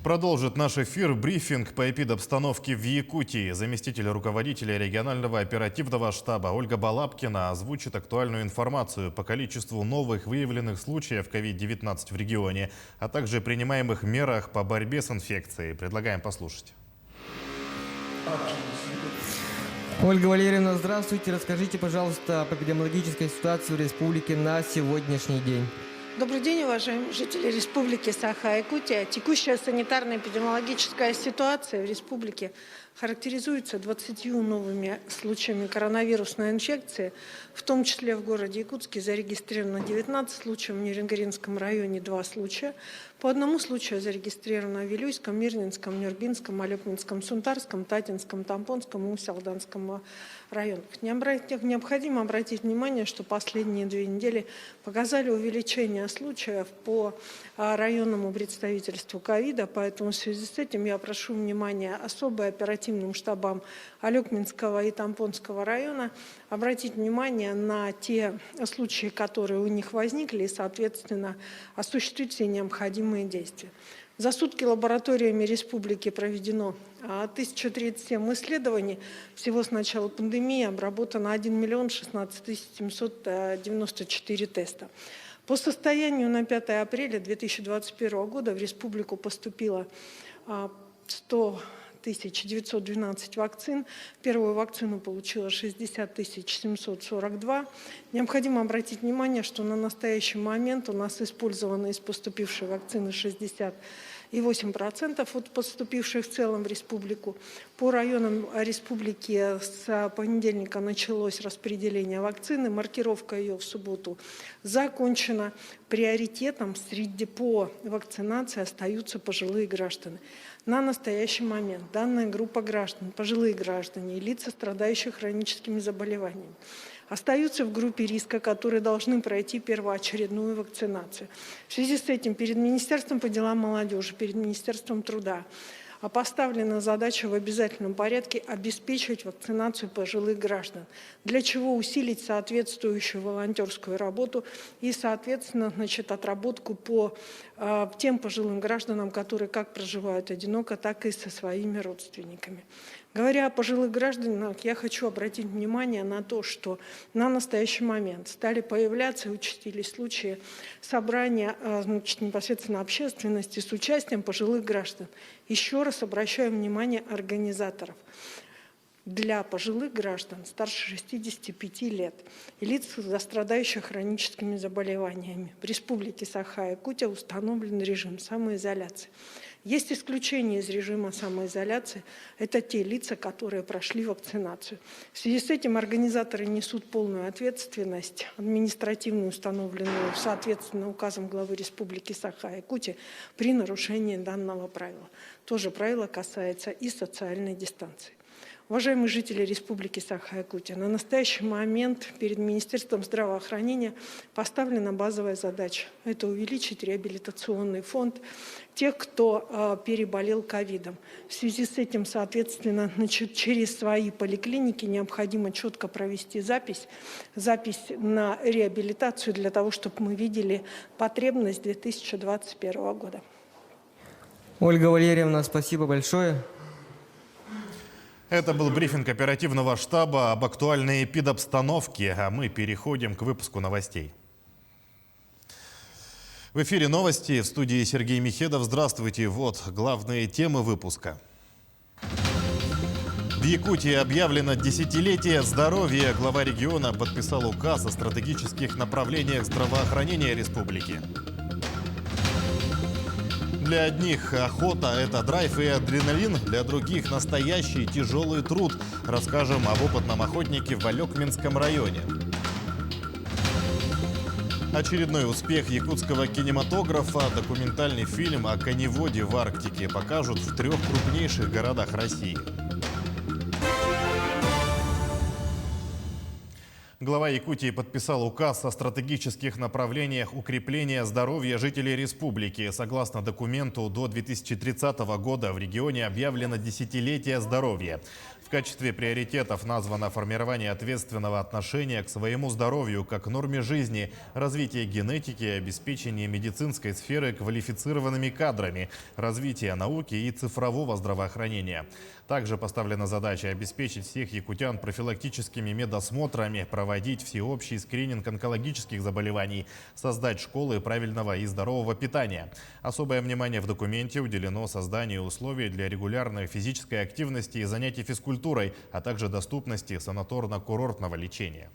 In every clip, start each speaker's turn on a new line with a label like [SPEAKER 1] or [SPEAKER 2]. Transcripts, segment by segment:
[SPEAKER 1] Продолжит наш эфир брифинг по эпидобстановке в Якутии. Заместитель руководителя регионального оперативного штаба Ольга Балабкина озвучит актуальную информацию по количеству новых выявленных случаев COVID-19 в регионе, а также принимаемых мерах по борьбе с инфекцией. Предлагаем послушать.
[SPEAKER 2] Ольга Валерьевна, здравствуйте. Расскажите, пожалуйста, об эпидемиологической ситуации в республике на сегодняшний день.
[SPEAKER 3] Добрый день, уважаемые жители Республики Саха-Якутия. Текущая санитарно-эпидемиологическая ситуация в республике характеризуется 20 новыми случаями коронавирусной инфекции, в том числе в городе Якутске зарегистрировано 19 случаев, в Нерюнгринском районе 2 случая, по одному случаю зарегистрировано в Вилюйском, Мирнинском, Нюрбинском, Алепнинском, Сунтарском, Татинском, Тампонском и Усть-Алданском районах. Необходимо обратить внимание, что последние 2 недели показали увеличение случаев по районному представительству ковида, поэтому в связи с этим я прошу внимания особо оперативным штабам Алепнинского и Тампонского района обратить внимание на те случаи, которые у них возникли, и, соответственно, осуществить все необходимые действия. За сутки лабораториями республики проведено 1037 исследований. Всего с начала пандемии обработано 1 016 794 теста. По состоянию на 5 апреля 2021 года в республику поступило 100 912 вакцин. Первую вакцину получила 60 742. Необходимо обратить внимание, что на настоящий момент у нас использовано из поступившей вакцины 68% от поступивших в целом в республику. По районам республики с понедельника началось распределение вакцины. Маркировка ее в субботу закончена. Приоритетом по вакцинации остаются пожилые граждане. На настоящий момент данная группа граждан, пожилые граждане и лица, страдающие хроническими заболеваниями, остаются в группе риска, которые должны пройти первоочередную вакцинацию. В связи с этим перед Министерством по делам молодежи, перед Министерством труда поставлена задача в обязательном порядке обеспечить вакцинацию пожилых граждан, для чего усилить соответствующую волонтерскую работу и, соответственно, отработку по тем пожилым гражданам, которые как проживают одиноко, так и со своими родственниками. Говоря о пожилых гражданах, я хочу обратить внимание на то, что на настоящий момент стали появляться и участились случаи собрания непосредственно общественности с участием пожилых граждан. Еще раз обращаю внимание организаторов. Для пожилых граждан старше 65 лет и лиц, страдающих хроническими заболеваниями в Республике Саха-Якутия установлен режим самоизоляции. Есть исключение из режима самоизоляции. Это те лица, которые прошли вакцинацию. В связи с этим организаторы несут полную ответственность, административную, установленную соответственно указом главы Республики Саха-Якутия при нарушении данного правила. Тоже правило касается и социальной дистанции. Уважаемые жители Республики Саха-Якутия, на настоящий момент перед Министерством здравоохранения поставлена базовая задача. Это увеличить реабилитационный фонд тех, кто переболел ковидом. В связи с этим, соответственно, через свои поликлиники необходимо четко провести запись на реабилитацию для того, чтобы мы видели потребность 2021 года.
[SPEAKER 2] Ольга Валерьевна, спасибо большое.
[SPEAKER 1] Это был брифинг оперативного штаба об актуальной эпидобстановке, а мы переходим к выпуску новостей. В эфире новости, в студии Сергей Михедов. Здравствуйте. Вот главные темы выпуска. В Якутии объявлено десятилетие здоровья. Глава региона подписал указ о стратегических направлениях здравоохранения республики. Для одних охота – это драйв и адреналин, для других – настоящий тяжелый труд. Расскажем об опытном охотнике в Алепнинском районе. Очередной успех якутского кинематографа. Документальный фильм о коневоде в Арктике покажут в 3 крупнейших городах России. Глава Якутии подписал указ о стратегических направлениях укрепления здоровья жителей республики. Согласно документу, до 2030 года в регионе объявлено десятилетие здоровья. В качестве приоритетов названо формирование ответственного отношения к своему здоровью как к норме жизни, развитие генетики, обеспечение медицинской сферы квалифицированными кадрами, развитие науки и цифрового здравоохранения. Также поставлена задача обеспечить всех якутян профилактическими медосмотрами, проводить всеобщий скрининг онкологических заболеваний, создать школы правильного и здорового питания. Особое внимание в документе уделено созданию условий для регулярной физической активности и занятий физкультурой, а также доступности санаторно-курортного лечения.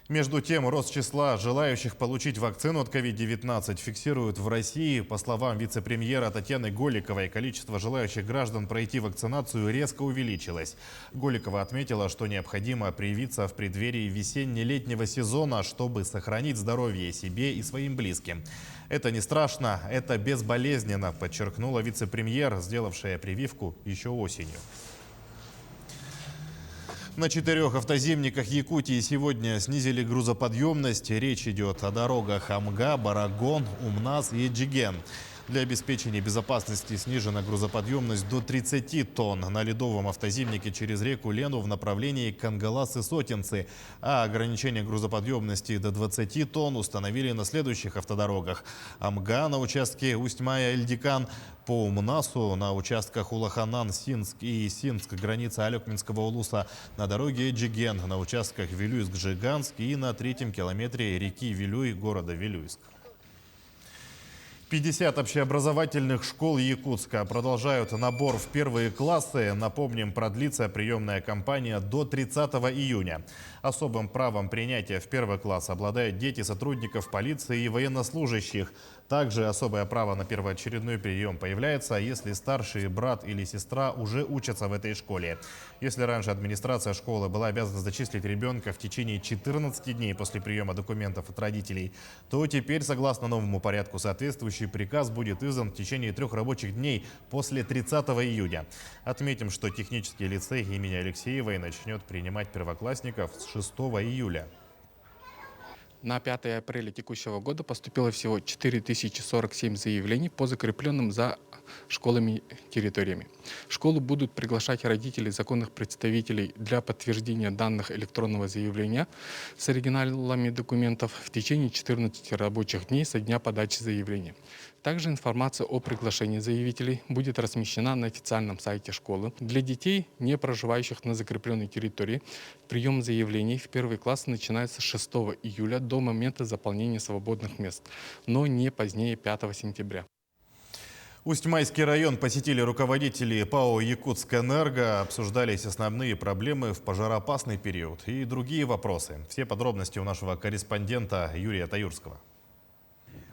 [SPEAKER 1] Между тем, рост числа желающих получить вакцину от COVID-19 фиксируют в России. По словам вице-премьера Татьяны Голиковой, количество желающих граждан пройти вакцинацию резко увеличилось. Голикова отметила, что необходимо привиться в преддверии весенне-летнего сезона, чтобы сохранить здоровье себе и своим близким. Это не страшно, это безболезненно, подчеркнула вице-премьер, сделавшая прививку еще осенью. На 4 автозимниках Якутии сегодня снизили грузоподъемность. Речь идет о дорогах Амга, Барагон, Умнас и Эджиген. Для обеспечения безопасности снижена грузоподъемность до 30 тонн на ледовом автозимнике через реку Лену в направлении Кангалас-Сотинцы, а ограничение грузоподъемности до 20 тонн установили на следующих автодорогах. Амга на участке Усть-Мая-Эльдикан, по Умнасу на участках Улаханан-Синск и Синск, граница Алекминского улуса, на дороге Эджиген, на участках Вилюйск-Жиганск и на 3-м километре реки Вилюй города Вилюйск. 50 общеобразовательных школ Якутска продолжают набор в первые классы. Напомним, продлится приемная кампания до 30 июня. Особым правом принятия в первый класс обладают дети сотрудников полиции и военнослужащих. Также особое право на первоочередной прием появляется, если старший брат или сестра уже учатся в этой школе. Если раньше администрация школы была обязана зачислить ребенка в течение 14 дней после приема документов от родителей, то теперь, согласно новому порядку, соответствующий приказ будет издан в течение 3 рабочих дней после 30 июня. Отметим, что технический лицей имени Алексеевой начнет принимать первоклассников с 6 июля.
[SPEAKER 4] На 5 апреля текущего года поступило всего 4047 заявлений по закрепленным за школами территориями. В школу будут приглашать родителей законных представителей для подтверждения данных электронного заявления с оригиналами документов в течение 14 рабочих дней со дня подачи заявления. Также информация о приглашении заявителей будет размещена на официальном сайте школы. Для детей, не проживающих на закрепленной территории, прием заявлений в первый класс начинается с 6 июля до момента заполнения свободных мест, но не позднее 5 сентября.
[SPEAKER 1] Усть-Майский район посетили руководители ПАО «Якутскэнерго», обсуждались основные проблемы в пожароопасный период и другие вопросы. Все подробности у нашего корреспондента Юрия Таюрского.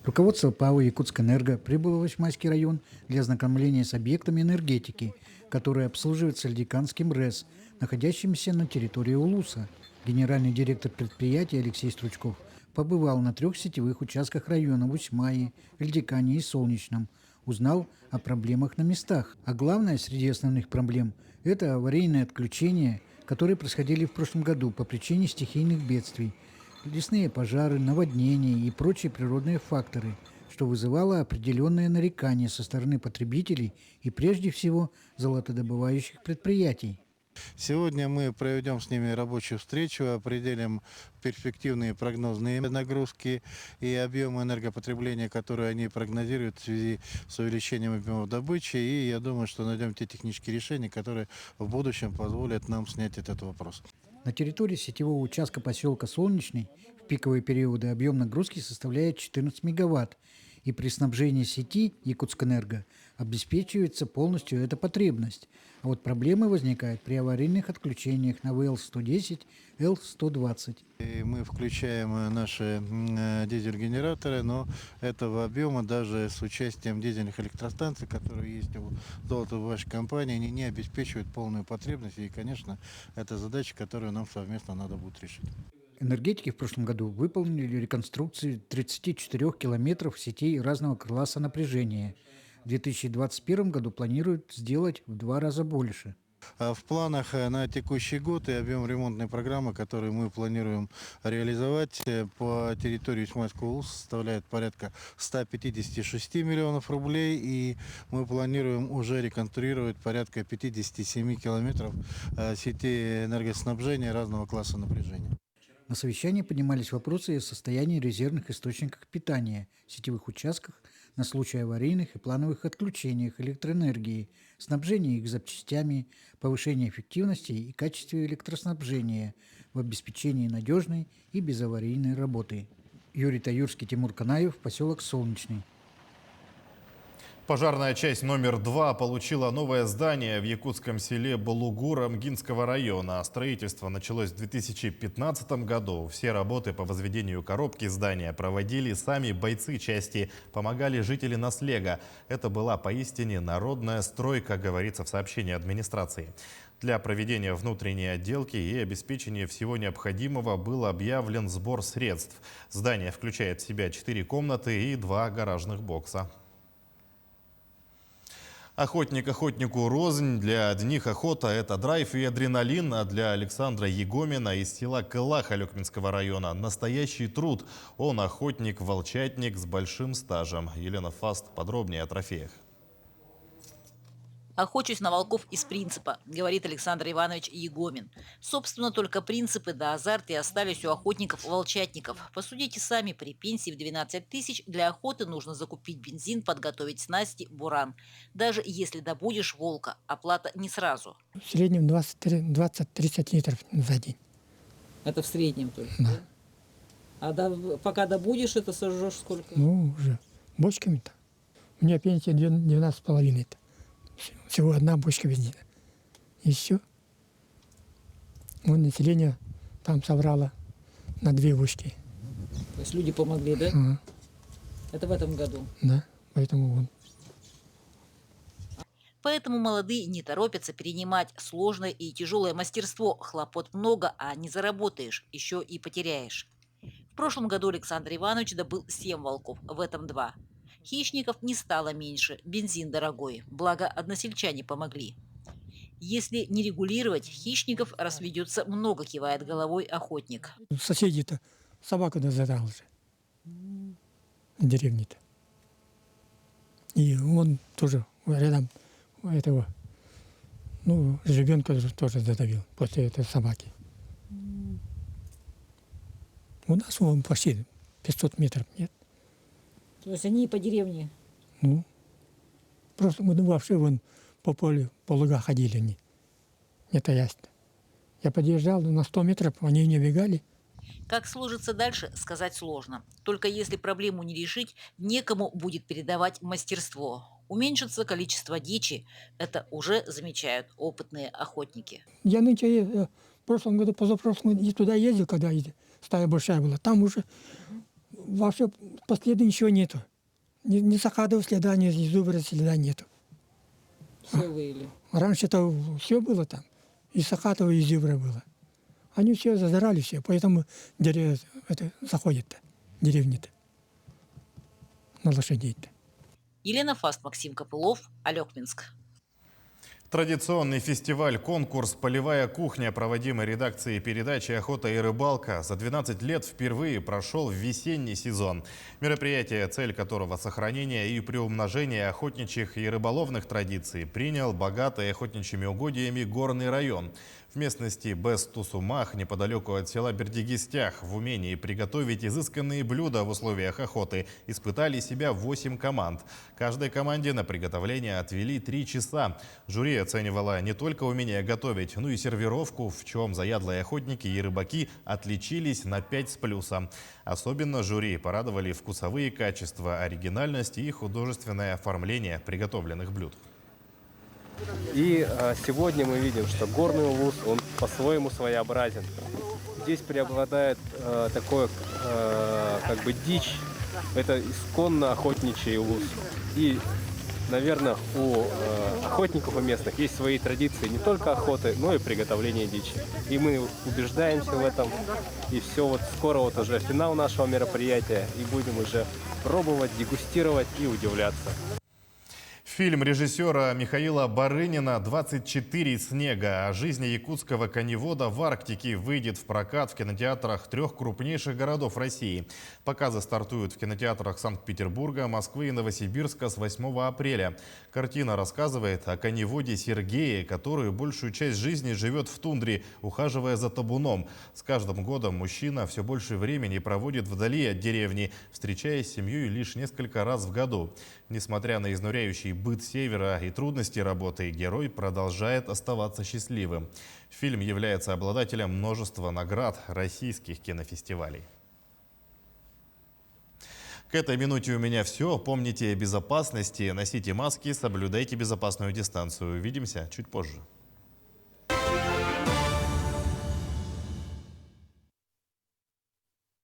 [SPEAKER 5] Руководство ПАО «Якутскэнерго» прибыло в Усть-Майский район для ознакомления с объектами энергетики, которые обслуживаются Эльдиканским РЭС, находящимся на территории Улуса. Генеральный директор предприятия Алексей Стручков побывал на 3 сетевых участках района в Усть-Мае, Эльдикане и Солнечном, узнал о проблемах на местах. А главное, среди основных проблем – это аварийные отключения, которые происходили в прошлом году по причине стихийных бедствий, лесные пожары, наводнения и прочие природные факторы, что вызывало определенные нарекания со стороны потребителей и прежде всего золотодобывающих предприятий.
[SPEAKER 6] Сегодня мы проведем с ними рабочую встречу, определим перспективные прогнозные нагрузки и объемы энергопотребления, которые они прогнозируют в связи с увеличением объемов добычи. И я думаю, что найдем те технические решения, которые в будущем позволят нам снять этот вопрос.
[SPEAKER 5] На территории сетевого участка поселка Солнечный в пиковые периоды объем нагрузки составляет 14 мегаватт, и при снабжении сети Якутскэнерго обеспечивается полностью эта потребность. А вот проблемы возникают при аварийных отключениях на ВЛ-110, Л-120.
[SPEAKER 6] И мы включаем наши дизель-генераторы, но этого объема даже с участием дизельных электростанций, которые есть у золотодобывающей компании, они не обеспечивают полную потребность. И, конечно, это задача, которую нам совместно надо будет решить.
[SPEAKER 5] Энергетики в прошлом году выполнили реконструкцию 34 километров сетей разного класса напряжения. В 2021 году планируют сделать в 2 раза больше.
[SPEAKER 6] В планах на текущий год и объем ремонтной программы, которую мы планируем реализовать по территории Исмаильского улуса, составляет порядка 156 миллионов рублей. И мы планируем уже реконструировать порядка 57 километров сети энергоснабжения разного класса напряжения.
[SPEAKER 5] На совещании поднимались вопросы о состоянии резервных источников питания в сетевых участках на случай аварийных и плановых отключениях электроэнергии, снабжения их запчастями, повышения эффективности и качества электроснабжения в обеспечении надежной и безаварийной работы. Юрий Таюрский, Тимур Канаев, поселок Солнечный.
[SPEAKER 1] Пожарная часть номер 2 получила новое здание в якутском селе Балугур Амгинского района. Строительство началось в 2015 году. Все работы по возведению коробки здания проводили сами бойцы части, помогали жители Наслега. Это была поистине народная стройка, говорится в сообщении администрации. Для проведения внутренней отделки и обеспечения всего необходимого был объявлен сбор средств. Здание включает в себя 4 комнаты и 2 гаражных бокса. Охотник охотнику рознь. Для одних охота – это драйв и адреналин, а для Александра Егомина из села Кылах Алекминского района – настоящий труд. Он охотник-волчатник с большим стажем. Елена Фаст подробнее о трофеях.
[SPEAKER 7] «Охочусь на волков из принципа», – говорит Александр Иванович Егомин. Собственно, только принципы да азарт и остались у охотников-волчатников. Посудите сами, при пенсии в 12 тысяч для охоты нужно закупить бензин, подготовить снасти, буран. Даже если добудешь волка, оплата не сразу.
[SPEAKER 8] В среднем 20-30 литров за день.
[SPEAKER 7] Это в среднем только?
[SPEAKER 8] Да.
[SPEAKER 7] А пока добудешь, это сожжешь сколько?
[SPEAKER 8] Ну, уже бочками-то. У меня пенсия 12,5. Всего одна бочка бензина. И все. Население там собрало на 2 бочки.
[SPEAKER 7] То есть люди помогли, да?
[SPEAKER 8] Ага.
[SPEAKER 7] Это в этом году?
[SPEAKER 8] Да, поэтому
[SPEAKER 7] Поэтому молодые не торопятся перенимать сложное и тяжелое мастерство. Хлопот много, а не заработаешь, еще и потеряешь. В прошлом году Александр Иванович добыл 7 волков, в этом 2. Хищников не стало меньше, бензин дорогой, благо односельчане помогли. Если не регулировать, хищников разведется много, кивает головой охотник.
[SPEAKER 8] соседи-то собаку задрал же. В деревне-то. И он тоже рядом этого, ребенка тоже задавил после этой собаки. У нас он почти 500 метров нет.
[SPEAKER 7] То есть они по деревне?
[SPEAKER 8] Просто мы вообще по полю, по лугам ходили, не таясь. Я подъезжал на 100 метров, они не бегали.
[SPEAKER 7] Как сложится дальше, сказать сложно. Только если проблему не решить, некому будет передавать мастерство. Уменьшится количество дичи, это уже замечают опытные охотники.
[SPEAKER 8] Я нынче в прошлом году, позапрошлом и туда ездил, когда стая большая была. Там уже вообще последа ничего нету. Ни сахадова следа, ни зубра следа нету.
[SPEAKER 7] Все выели.
[SPEAKER 8] Раньше-то все было там. И сахатова, и зубра было. Они все зазирали, все. Поэтому заходят-то, деревни-то, на лошадей-то.
[SPEAKER 7] Елена Фаст, Максим Копылов, Алекминск.
[SPEAKER 1] Традиционный фестиваль-конкурс «Полевая кухня», проводимый редакцией передачи «Охота и рыбалка», за 12 лет впервые прошел в весенний сезон. Мероприятие, цель которого сохранение и приумножение охотничьих и рыболовных традиций, принял богатый охотничьими угодьями горный район. В местности Бес-Тусумах, неподалеку от села Бердигистях, в умении приготовить изысканные блюда в условиях охоты испытали себя 8 команд. Каждой команде на приготовление отвели 3 часа. Жюри оценивало не только умение готовить, но и сервировку, в чем заядлые охотники и рыбаки отличились на 5 с плюсом. Особенно жюри порадовали вкусовые качества, оригинальность и художественное оформление приготовленных блюд.
[SPEAKER 9] И сегодня мы видим, что горный улус, он по-своему своеобразен. Здесь преобладает такое, дичь. Это исконно охотничий улус. И, наверное, у охотников у местных есть свои традиции не только охоты, но и приготовления дичи. И мы убеждаемся в этом. И все, скоро уже финал нашего мероприятия. И будем уже пробовать, дегустировать и удивляться.
[SPEAKER 1] Фильм режиссера Михаила Барынина «24 снега» о жизни якутского коневода в Арктике выйдет в прокат в кинотеатрах 3 крупнейших городов России. Показы стартуют в кинотеатрах Санкт-Петербурга, Москвы и Новосибирска с 8 апреля. Картина рассказывает о коневоде Сергее, который большую часть жизни живет в тундре, ухаживая за табуном. С каждым годом мужчина все больше времени проводит вдали от деревни, встречаясь с семьей лишь несколько раз в году. Несмотря на изнуряющий быт севера и трудности работы, герой продолжает оставаться счастливым. Фильм является обладателем множества наград российских кинофестивалей. К этой минуте у меня все. Помните о безопасности, носите маски, соблюдайте безопасную дистанцию. Увидимся чуть позже.